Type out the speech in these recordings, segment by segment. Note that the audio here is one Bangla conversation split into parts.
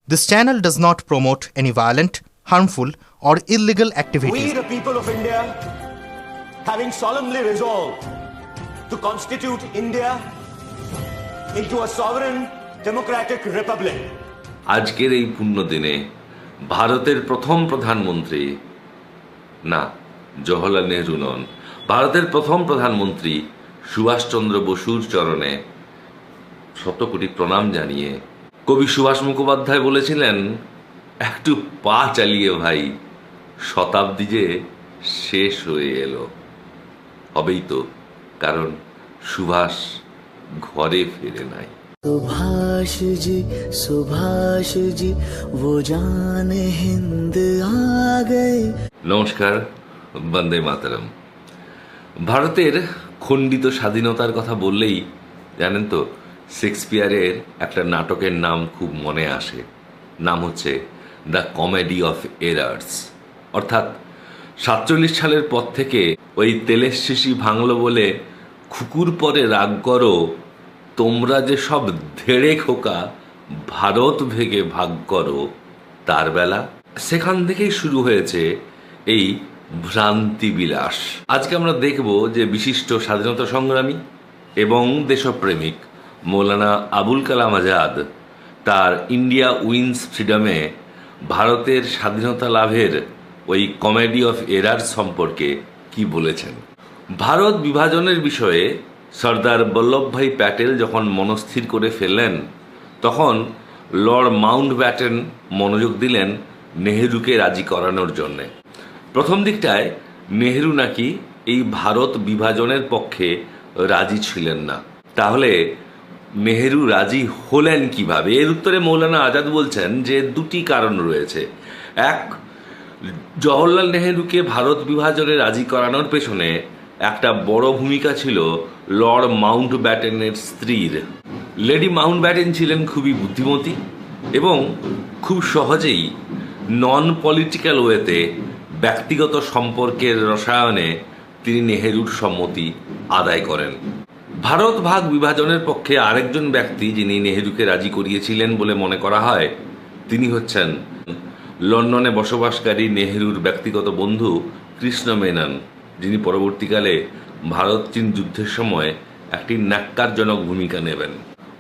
This channel does not promote any violent, harmful, or illegal activities. We, the people of India, having solemnly resolved to constitute India into a sovereign democratic republic. আজকের এই পুণ্য দিনে ভারতের প্রথম প্রধানমন্ত্রী না জওহরলাল নেহরু নন, ভারতের প্রথম প্রধানমন্ত্রী সুভাষচন্দ্র বসুর চরণে শত কোটি প্রণাম জানিয়ে কবি সুভাষ মুখোপাধ্যায় বলেছিলেন, একটু পা চালিয়ে ভাই, শতাব্দী যে শেষ হয়ে এলো। হবেই তো, কারণ সুভাষ ঘরে ফিরে নাই। सुभाष जी वो जान हिंद आ गए। নমস্কার, বন্দে মাতরম। ভারতের খণ্ডিত স্বাধীনতার কথা বললেই জানেন তো, শেক্সপিয়ারের একটা নাটকের নাম খুব মনে আসে। নাম হচ্ছে দ্য কমেডি অফ এরার্স। অর্থাৎ 47 সালের পর থেকে ওই তেলের শিশি ভাঙল বলে খুকুর পরে রাগ করো, তোমরা যে সব ধেড়ে খোকা ভারত ভেগে ভাগ করো, তার বেলা সেখান থেকেই শুরু হয়েছে এই ভ্রান্তি বিলাস। আজকে আমরা দেখব যে বিশিষ্ট স্বাধীনতা সংগ্রামী এবং দেশপ্রেমিক মৌলানা আবুল কালাম আজাদ তার ইন্ডিয়া উইন্স ফ্রিডমে ভারতের স্বাধীনতা লাভের ওই কমেডি অফ এরার্স সম্পর্কে কি বলেছেন। ভারত বিভাজনের বিষয়ে সর্দার বল্লভভাই প্যাটেল যখন মনস্থির করে ফেললেন, তখন লর্ড মাউন্টব্যাটেন মনোযোগ দিলেন নেহেরুকে রাজি করানোর জন্যে। প্রথম দিকটায় নেহেরু নাকি এই ভারত বিভাজনের পক্ষে রাজি ছিলেন না। তাহলে নেহেরু রাজি হলেন কিভাবে? এর উত্তরে মৌলানা আজাদ বলছেন যে দুটি কারণ রয়েছে। এক, জওহরলাল নেহেরুকে ভারত বিভাজনে রাজি করানোর পেছনে একটা বড় ভূমিকা ছিল লর্ড মাউন্টব্যাটেনের স্ত্রীর। লেডি মাউন্টব্যাটেন ছিলেন খুবই বুদ্ধিমতী এবং খুব সহজেই নন পলিটিক্যাল ওয়েতে ব্যক্তিগত সম্পর্কের রসায়নে তিনি নেহেরুর সম্মতি আদায় করেন। ভারত ভাগ বিভাজনের পক্ষে আরেকজন ব্যক্তি যিনি নেহেরুকে রাজি করিয়েছিলেন বলে মনে করা হয়, তিনি হচ্ছেন লন্ডনে বসবাসকারী নেহেরুর ব্যক্তিগত বন্ধু কৃষ্ণ মেনন, যিনি পরবর্তীকালে ভারত চীন যুদ্ধের সময় একটি ন্যাক্কারজনক ভূমিকা নেবেন।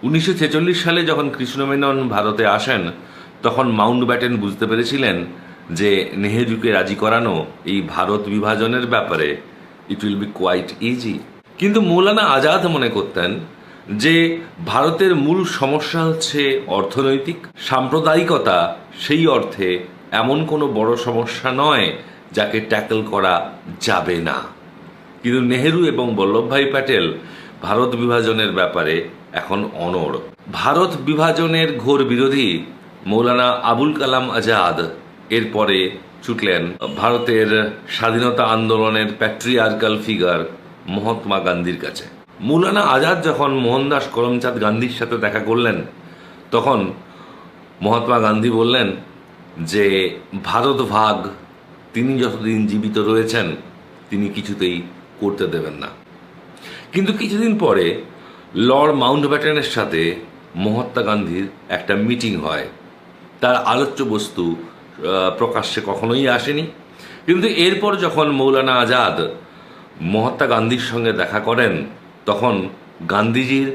1946 সালে যখন কৃষ্ণ মেনন ভারতে আসেন, তখন মাউন্টব্যাটেন বুঝতে পেরেছিলেন যে নেহেরুকে রাজি করানো এই ভারত বিভাজনের ব্যাপারে it will be quite easy. কিন্তু মৌলানা আজাদ মনে করতেন যে ভারতের মূল সমস্যা হচ্ছে অর্থনৈতিক। সাম্প্রদায়িকতা সেই অর্থে এমন কোনো বড় সমস্যা নয় যাকে ট্যাকল করা যাবে না। কিন্তু নেহেরু এবং বল্লভভাই প্যাটেল ভারত বিভাজনের ব্যাপারে এখন অনড়। ভারত বিভাজনের ঘোর বিরোধী মৌলানা আবুল কালাম আজাদ এরপরে ছুটলেন ভারতের স্বাধীনতা আন্দোলনের প্যাট্রিয়ার্কাল ফিগার মহাত্মা গান্ধীর কাছে। মৌলানা আজাদ যখন মোহনদাস করমচাঁদ গান্ধীর সাথে দেখা করলেন, তখন মহাত্মা গান্ধী বললেন যে ভারত ভাগ তিনি যতদিন জীবিত রয়েছেন তিনি কিছুতেই করতে দেবেন না। কিন্তু কিছুদিন পরে লর্ড মাউন্টব্যাটেনের সাথে মহাত্মা গান্ধীর একটা মিটিং হয়। তার আলোচ্য বস্তু প্রকাশ্যে কখনোই আসেনি। কিন্তু এরপর যখন মৌলানা আজাদ মহাত্মা গান্ধীর সঙ্গে দেখা করেন, তখন গান্ধীজির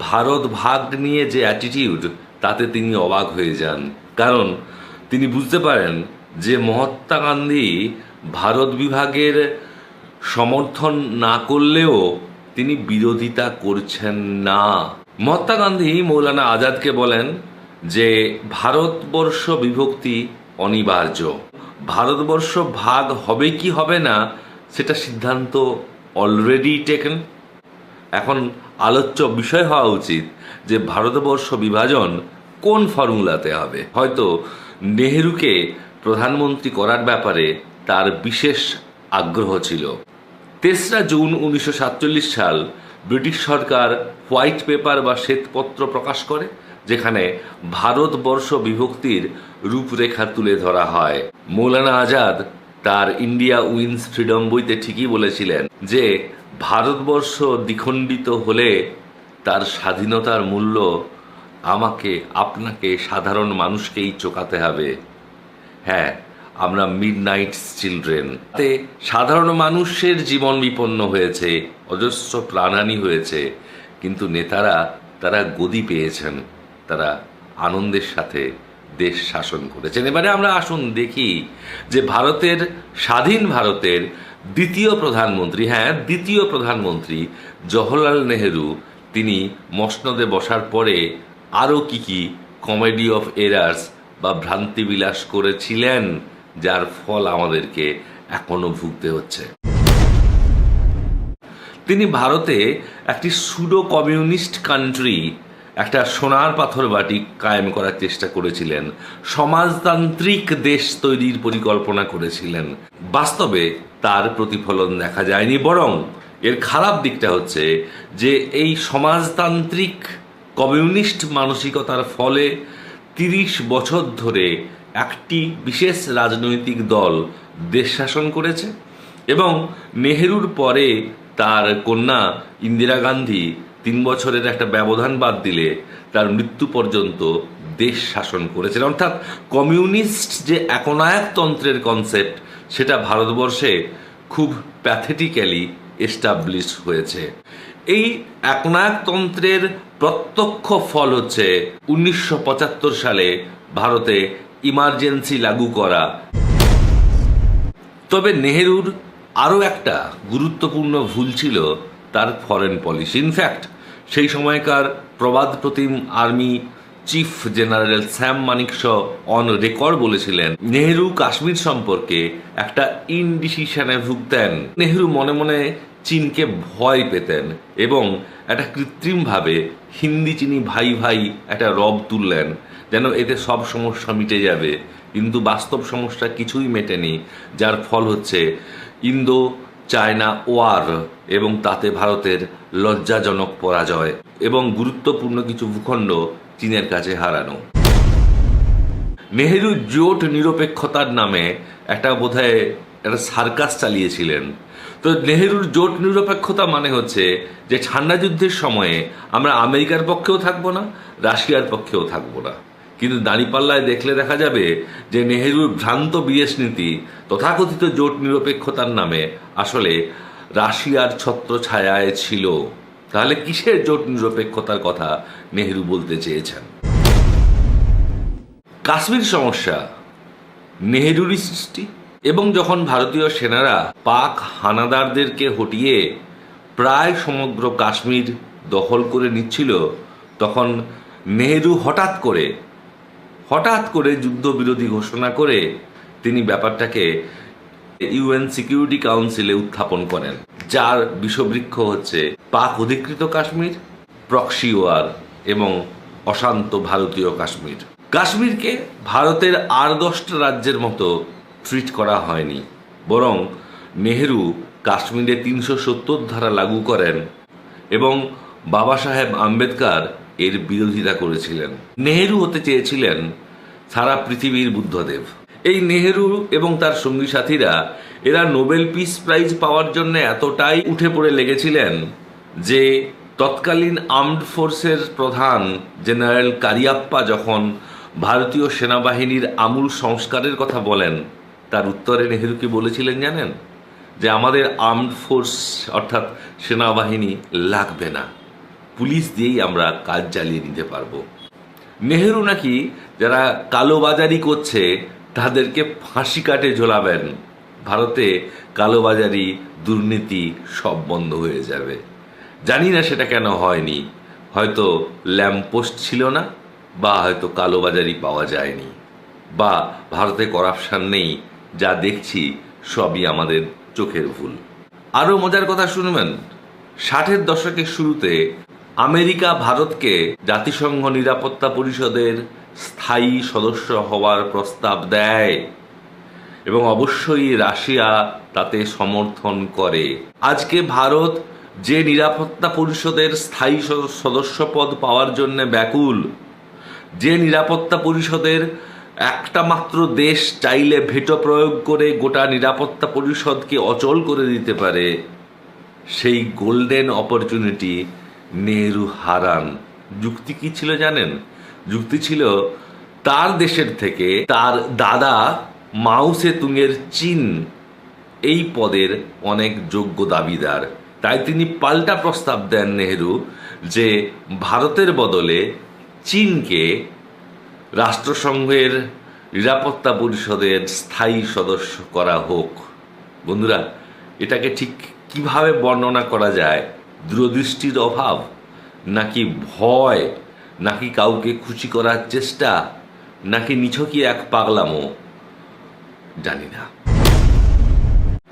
ভারত ভাগ নিয়ে যে অ্যাটিটিউড, তাতে তিনি অবাক হয়ে যান। কারণ তিনি বুঝতে পারেন যে মহাত্মা গান্ধী ভারত বিভাগের সমর্থন না করলেও তিনি বিরোধিতা করছেন না। মহাত্মা গান্ধী মৌলানা আজাদকে বলেন যে ভারতবর্ষ বিভক্তি অনিবার্য, ভারতবর্ষ ভাগ হবে কি হবে না সেটা সিদ্ধান্ত অলরেডি টেকেন। এখন আলোচ্য বিষয় হওয়া উচিত যে ভারতবর্ষ বিভাজন কোন ফর্মুলাতে হবে। হয়তো নেহেরুকে প্রধানমন্ত্রী করার ব্যাপারে তার বিশেষ আগ্রহ ছিল। 3রা জুন 1947 সাল ব্রিটিশ সরকার হোয়াইট পেপার বা শ্বেতপত্র প্রকাশ করে, যেখানে ভারতবর্ষ বিভক্তির রূপরেখা তুলে ধরা হয়। মৌলানা আজাদ তার ইন্ডিয়া উইন্স ফ্রিডম বইতে ঠিকই বলেছিলেন যে ভারতবর্ষ দ্বিখণ্ডিত হলে তার স্বাধীনতার মূল্য আমাকে, আপনাকে, সাধারণ মানুষকেই চোকাতে হবে। হ্যাঁ, আমরা মিডনাইট চিলড্রেন। তাতে সাধারণ মানুষের জীবন বিপন্ন হয়েছে, অজস্র প্রাণহানি হয়েছে, কিন্তু নেতারা তারা গদি পেয়েছেন, তারা আনন্দের সাথে দেশ শাসন করেছেন। এবারে আমরা আসুন দেখি যে ভারতের, স্বাধীন ভারতের দ্বিতীয় প্রধানমন্ত্রী জওহরলাল নেহেরু, তিনি মসনদে বসার পরে আরও কি কমেডি অফ এরার্স বা ভ্রান্তিবিলাস করেছিলেন, যার ফল আমাদেরকে এখনো ভুগতে হচ্ছে। তিনি ভারতে একটি সুডো কমিউনিস্ট কান্ট্রি, একটা সোনার পাথর বাটি কায়েম করার চেষ্টা করেছিলেন, সমাজতান্ত্রিক দেশ তৈরির পরিকল্পনা করেছিলেন। বাস্তবে তার প্রতিফলন দেখা যায়নি, বরং এর খারাপ দিকটা হচ্ছে যে এই সমাজতান্ত্রিক কমিউনিস্ট মানসিকতার ফলে 30 বছর ধরে একটি বিশেষ রাজনৈতিক দল দেশ শাসন করেছে এবং নেহেরুর পরে তার কন্যা ইন্দিরা গান্ধী 3 বছরের একটা ব্যবধান বাদ দিলে তার মৃত্যু পর্যন্ত দেশ শাসন করেছেন। অর্থাৎ কমিউনিস্ট যে একনায়কতন্ত্রের কনসেপ্ট, সেটা ভারতবর্ষে খুব প্যাথেটিক্যালি এস্টাবলিশ হয়েছে। এই একনায়কতন্ত্রের প্রত্যক্ষ ফল হচ্ছে 1975 সালে ভারতে ইমার্জেন্সি লাগু করা। তবে নেহেরুর আরও একটা গুরুত্বপূর্ণ ভুল ছিল তার ফরেন পলিসি। ইনফ্যাক্ট সেই সময়কার প্রবাদ প্রতিম army chief general Sam Manekshaw on record বলেছিলেন, নেহেরু কাশ্মীর সম্পর্কে একটা ইনডিসিশনে ভুগতেন। নেহেরু মনে মনে চীনকে ভয় পেতেন এবং একটা কৃত্রিমভাবে হিন্দি চীনি ভাই ভাই একটা রব তুললেন, যেন এতে সব সমস্যা মিটে যাবে। কিন্তু বাস্তব সমস্যা কিছুই মেটেনি, যার ফল হচ্ছে ইন্দো চায়না ওয়ার এবং তাতে ভারতের লজ্জাজনক পরাজয় এবং গুরুত্বপূর্ণ কিছু ভূখণ্ড চীনের কাছে হারানো। নেহেরু জোট নিরপেক্ষতার নামে একটা বোধহয় একটা সার্কাস চালিয়েছিলেন। তো নেহেরুর জোট নিরপেক্ষতা মানে হচ্ছে যে ঠান্ডা যুদ্ধের সময়ে আমরা আমেরিকার পক্ষেও থাকবো না, রাশিয়ার পক্ষেও থাকবো না। কিন্তু দাঁড়িপাল্লায় দেখলে দেখা যাবে যে নেহেরুর ভ্রান্ত বিদেশ নীতি তথাকথিত জোট নিরপেক্ষতার নামে আসলে রাশিয়ার ছত্রছায়ায় ছিল। তাহলে কিসের জোট নিরপেক্ষতার কথা নেহেরু বলতে চেয়েছেন? কাশ্মীর সমস্যা নেহেরুরই সৃষ্টি, এবং যখন ভারতীয় সেনারা পাক হানাদারদেরকে হটিয়ে প্রায় সমগ্র কাশ্মীর দখল করে নিচ্ছিল, তখন নেহেরু হঠাৎ করে যুদ্ধবিরোধী ঘোষণা করে তিনি ব্যাপারটাকে ইউএন সিকিউরিটি কাউন্সিলে উত্থাপন করেন, যার বিষবৃক্ষ হচ্ছে পাক অধিকৃত কাশ্মীর, প্রক্সি ওয়ার এবং অশান্ত ভারতীয় কাশ্মীর। কাশ্মীরকে ভারতের আর 10টা রাজ্যের মতো ট্রিট করা হয়নি, বরং নেহেরু কাশ্মীরে 370 ধারা লাগু করেন এবং বাবা সাহেব আম্বেদকর এর বিরোধিতা করেছিলেন। নেহেরু হতে চেয়েছিলেন সারা পৃথিবীর বুদ্ধদেব। এই নেহেরু এবং তার সঙ্গী সাথীরা এরা নোবেল পিস প্রাইজ পাওয়ার জন্য এতটাই উঠে পড়ে লেগেছিলেন যে তৎকালীন আর্মড ফোর্সের প্রধান জেনারেল কারিয়াপ্পা যখন ভারতীয় সেনাবাহিনীর আমূল সংস্কারের কথা বলেন, তার উত্তরে নেহেরু কি বলেছিলেন জানেন? যে আমাদের আর্মড ফোর্স অর্থাৎ সেনাবাহিনী লাগবে না, পুলিশ দিয়েই আমরা কাজ চালিয়ে নিতে পারবো। নেহেরু নাকি যারা কালোবাজারি করছে তাদেরকে ফাঁসি কাটে ঝোলাবেন, ভারতে কালোবাজারি দুর্নীতি সব বন্ধ হয়ে যাবে। জানি না সেটা কেন হয়নি, হয়তো ল্যাম্পপোস্ট ছিল না, বা হয়তো কালোবাজারি পাওয়া যায়নি, বা ভারতে করাপশন নেই। যা দেখছি সবই আমাদের চোখের ভুল। আরও মজার কথা শুনবেন, 60-এর দশকের শুরুতে আমেরিকা ভারতকে জাতিসংঘ নিরাপত্তা পরিষদের স্থায়ী সদস্য হওয়ার প্রস্তাব দেয় এবং অবশ্যই রাশিয়া তাতে সমর্থন করে। আজকে ভারত যে নিরাপত্তা পরিষদের স্থায়ী সদস্যপদ পাওয়ার জন্য ব্যাকুল, যে নিরাপত্তা পরিষদের একটা মাত্র দেশ চাইলে ভেটো প্রয়োগ করে গোটা নিরাপত্তা পরিষদকে অচল করে দিতে পারে, সেই গোল্ডেন অপরচুনিটি নেহেরু হারান। যুক্তি কি ছিল জানেন? যুক্তি ছিল তার দেশের থেকে তার দাদা মাও সে তুংয়ের চীন এই পদের অনেক যোগ্য দাবিদার। তাই তিনি পাল্টা প্রস্তাব দেন নেহেরু যে ভারতের বদলে চীনকে রাষ্ট্রসংঘের নিরাপত্তা পরিষদের স্থায়ী সদস্য করা হোক। বন্ধুরা, এটাকে ঠিক কিভাবে বর্ণনা করা যায়? দূরদৃষ্টির অভাব, নাকি ভয়, নাকি কাউকে খুশি করার চেষ্টা, নাকি নিছকই এক পাগলামো? জানি না।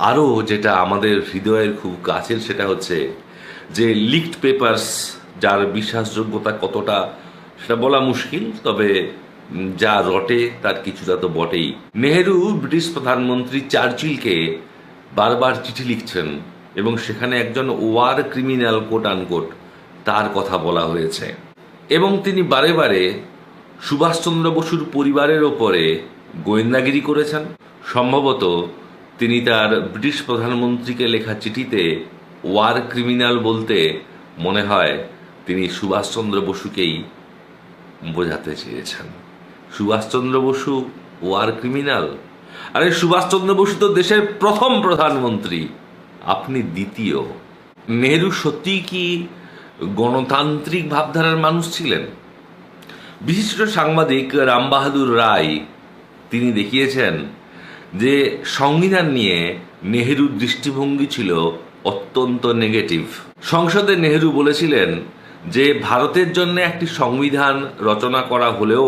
আরও যেটা আমাদের হৃদয়ের খুব কাছের সেটা হচ্ছে যে লিকড পেপারস, যার বিশ্বাসযোগ্যতা কতটা সেটা বলা মুশকিল, তবে যা রটে তার কিছুটা তো বটেই। নেহেরু ব্রিটিশ প্রধানমন্ত্রী চার্চিলকে বারবার চিঠি লিখছেন এবং সেখানে একজন ওয়ার ক্রিমিনাল কোট আনকোট তার কথা বলা হয়েছে, এবং তিনি বারে বারে সুভাষচন্দ্র বসুর পরিবারের ওপরে গোয়েন্দাগিরি করেছেন। সম্ভবত তিনি তার ব্রিটিশ প্রধানমন্ত্রীকে লেখা চিঠিতে ওয়ার ক্রিমিনাল বলতে মনে হয় তিনি সুভাষচন্দ্র বসুকেই বোঝাতে চেয়েছেন। Subhas Chandra Bose war criminal? আরে সুভাষচন্দ্র বসু তো দেশের প্রথম প্রধানমন্ত্রী, আপনি দ্বিতীয়। নেহেরু সত্যিই কি গণতান্ত্রিক ভাবধারার মানুষ ছিলেন? বিশিষ্ট সাংবাদিক রামবাহাদুর রায় তিনি দেখিয়েছেন যে সংবিধান নিয়ে নেহেরুর দৃষ্টিভঙ্গি ছিল অত্যন্ত নেগেটিভ। সংসদে নেহেরু বলেছিলেন যে ভারতের জন্য একটি সংবিধান রচনা করা হলেও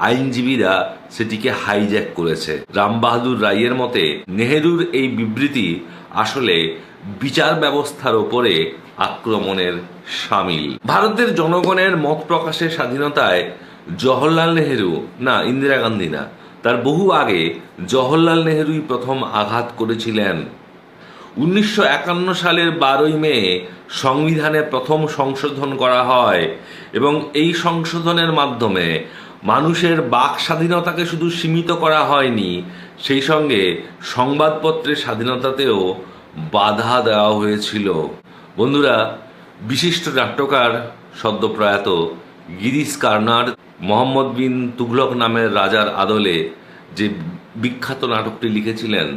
আইনজীবীরা সেটিকে হাইজ্যাক করেছে। রামবাহাদুর রায়ের মতে নেহেরুর এই বিবৃতি আসলে বিচার ব্যবস্থার ওপরে আক্রমণের সামিল। ভারতের জনগণের মত প্রকাশের স্বাধীনতায় জওহরলাল নেহেরু, না ইন্দিরা গান্ধী না, তার বহু আগে জওহরলাল নেহেরুই প্রথম আঘাত করেছিলেন। 1951 সালের 12ই মে সংবিধানে প্রথম সংশোধন করা হয় এবং এই সংশোধনের মাধ্যমে মানুষের বাক স্বাধীনতাকে শুধু সীমিত করা হয়নি, সেই সঙ্গে সংবাদপত্রের স্বাধীনতাতেও বাধা দেওয়া হয়েছিল। বন্ধুরা, বিশিষ্ট নাট্যকার সদ্যপ্রয়াত গিরিশ কার্নাড মোহাম্মদ বিন তুঘলক নামের রাজার আদলে যে বিখ্যাত নাটকটি লিখেছিলেন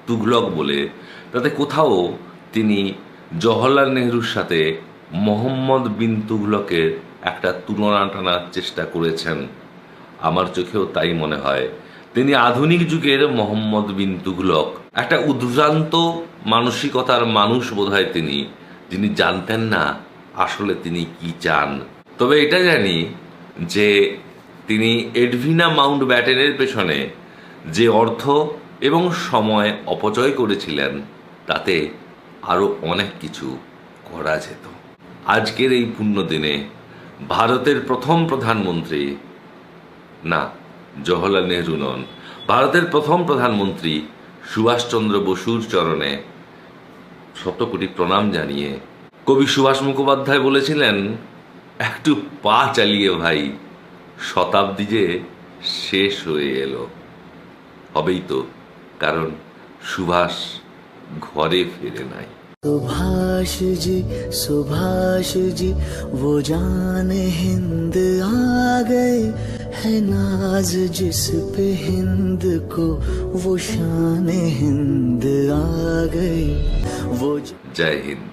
তুঘলক বলে, তাতে কোথাও তিনি জওহরলাল নেহরুর সাথে মোহাম্মদ বিন তুঘলকের একটা তুলনা টানার চেষ্টা করেছেন। আমার চোখেও তাই মনে হয়। তিনি আধুনিক যুগের মোহাম্মদ বিন তুঘলক, একটা উদ্ভ্রান্ত মানসিকতার মানুষ বোধহয় তিনি, যিনি জানতেন না আসলে তিনি কি চান। তবে এটা জানি যে তিনি এডভিনা মাউন্ট ব্যাটেনের পেছনে যে অর্থ এবং সময় অপচয় করেছিলেন তাতে আরও অনেক কিছু করা যেত। আজকের এই পুণ্য দিনে ভারতের প্রথম প্রধানমন্ত্রী, না জওহরলাল নেহরু নন, ভারতের প্রথম প্রধানমন্ত্রী সুভাষচন্দ্র বসুর চরণে শতকোটি প্রণাম জানিয়ে কবি সুভাষ মুখোপাধ্যায় বলেছিলেন, একটু পা চালিয়ে ভাই, শতাব্দী যে শেষ হয়ে এলো। হবেই তো, কারণ সুভাষ ঘরে ফিরে নাই। सुभाष जी वो जान हिंद आ गए, है नाज जिस पे हिंद को, वो शान हिंद आ गए। वो जय हिंद।